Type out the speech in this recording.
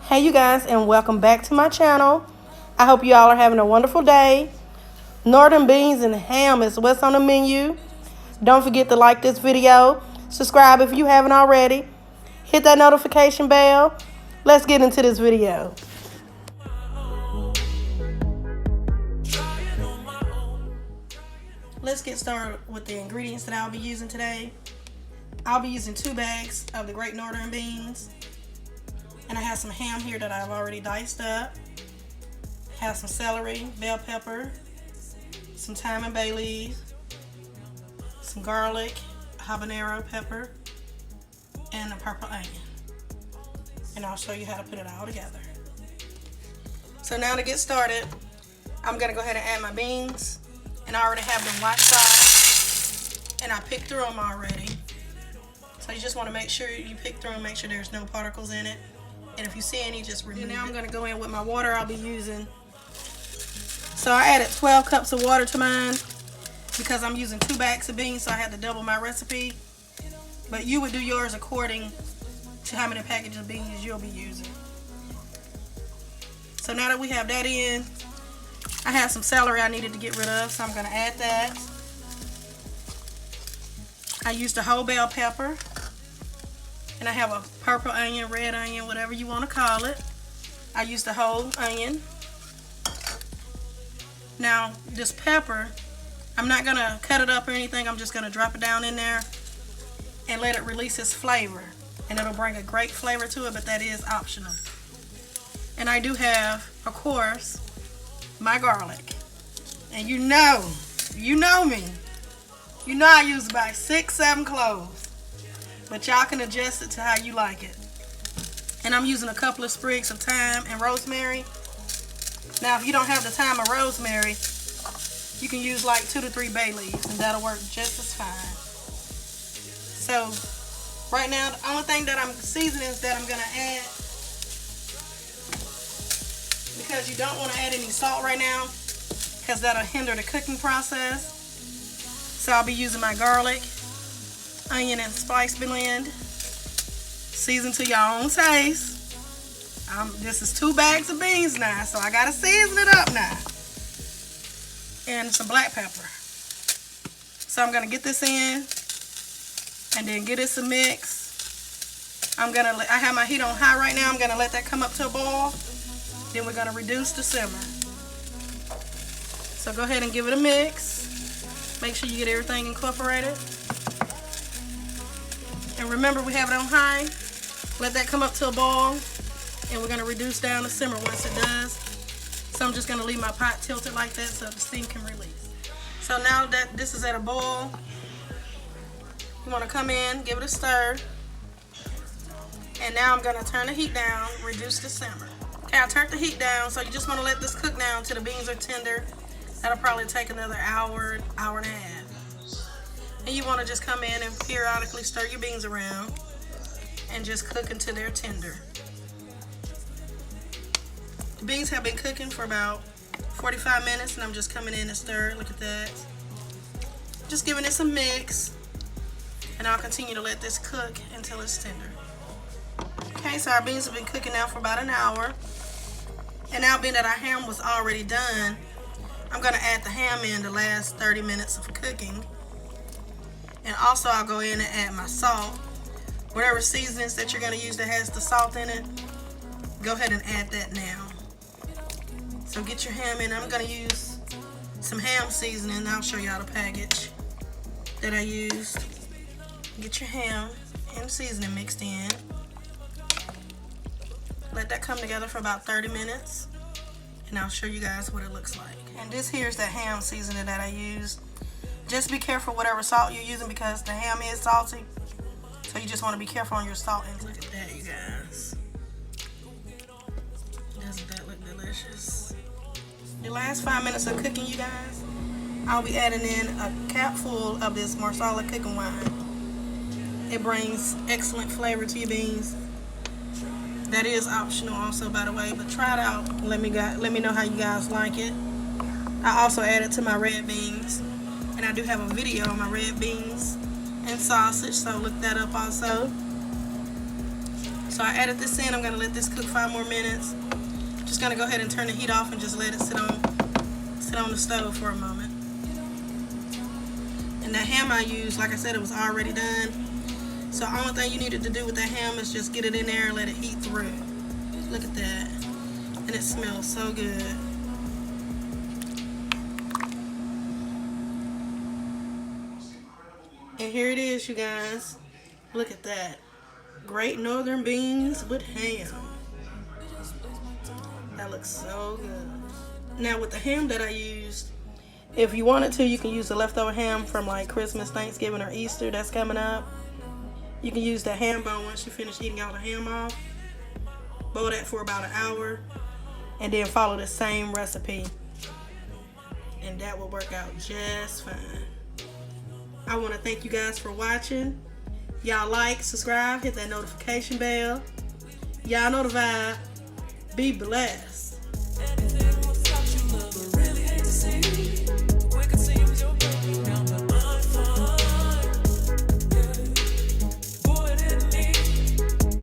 Hey you guys, and welcome back to my channel. I hope you all are having a wonderful day. Northern beans and ham is what's on the menu. Don't forget to like this video, subscribe if you haven't already, hit that notification bell. Let's get into this video. Let's get started with the ingredients that I'll be using today. I'll be using 2 bags of the great northern beans. And I have some ham here that I've already diced up. Have some celery, bell pepper, some thyme and bay leaves, some garlic, habanero pepper, and a purple onion. And I'll show you how to put it all together. So now to get started, I'm gonna go ahead and add my beans. And I already have them white side, and I picked through them already. So you just wanna make sure you pick through them, make sure there's no particles in it. And if you see any, just remove it. Now I'm going to go in with my water I'll be using. So I added 12 cups of water to mine because I'm using 2 bags of beans, so I had to double my recipe. But you would do yours according to how many packages of beans you'll be using. So now that we have that in, I have some celery I needed to get rid of, so I'm going to add that. I used a whole bell pepper. And I have a purple onion, red onion, whatever you want to call it. I used a whole onion. Now, this pepper, I'm not going to cut it up or anything. I'm just going to drop it down in there and let it release its flavor. And it'll bring a great flavor to it, but that is optional. And I do have, of course, my garlic. And you know me. You know I use about 6-7 cloves. But y'all can adjust it to how you like it. And I'm using a couple of sprigs of thyme and rosemary. Now, if you don't have the thyme or rosemary, you can use like 2 to 3 bay leaves, and that'll work just as fine. So, right now, the only thing that I'm seasoning is that I'm going to add, because you don't want to add any salt right now, because that'll hinder the cooking process. So I'll be using my garlic, onion, and spice blend. Season to your own taste. This is 2 bags of beans now, so I gotta season it up now. And some black pepper. So I'm gonna get this in, and then get it some mix. I have my heat on high right now. I'm gonna let that come up to a boil. Then we're gonna reduce to simmer. So go ahead and give it a mix. Make sure you get everything incorporated. And remember, we have it on high. Let that come up to a boil, and we're going to reduce down to simmer once it does. So I'm just going to leave my pot tilted like that so the steam can release. So now that this is at a boil, you want to come in, give it a stir. And now I'm going to turn the heat down, reduce to simmer. Okay, I turned the heat down, so you just want to let this cook down till the beans are tender. That'll probably take another hour, hour and a half. And you want to just come in and periodically stir your beans around and just cook until they're tender. The beans have been cooking for about 45 minutes, and I'm just coming in and stir. Look at that. Just giving it some mix, and I'll continue to let this cook until it's tender. Okay, so our beans have been cooking now for about an hour. And now being that our ham was already done, I'm going to add the ham in the last 30 minutes of cooking. And also I'll go in and add my salt. Whatever seasonings that you're going to use that has the salt in it, go ahead and add that now. So get your ham in. I'm going to use some ham seasoning. I'll show y'all the package that I used. Get your ham and seasoning mixed in. Let that come together for about 30 minutes. And I'll show you guys what it looks like. And this here's the ham seasoning that I used. Just be careful whatever salt you're using, because the ham is salty. So you just want to be careful on your salt intake. Look at that, you guys. Doesn't that look delicious? The last 5 minutes of cooking, you guys, I'll be adding in a cap full of this Marsala cooking wine. It brings excellent flavor to your beans. That is optional also, by the way, but try it out. Let me know how you guys like it. I also added to my red beans. And I do have a video on my red beans and sausage, so look that up also. So I added this in. I'm gonna let this cook 5 more minutes. Just gonna go ahead and turn the heat off and just let it sit on the stove for a moment. And that ham I used, like I said, it was already done. So the only thing you needed to do with that ham is just get it in there and let it heat through. Look at that. And it smells so good. And here it is, you guys. Look at that. Great northern beans with ham. That looks so good. Now with the ham that I used, if you wanted to, you can use the leftover ham from like Christmas, Thanksgiving, or Easter that's coming up. You can use the ham bone once you finish eating all the ham off. Boil that for about an hour and then follow the same recipe. And that will work out just fine. I want to thank you guys for watching. Y'all like, subscribe, hit that notification bell. Y'all know the vibe. Be blessed.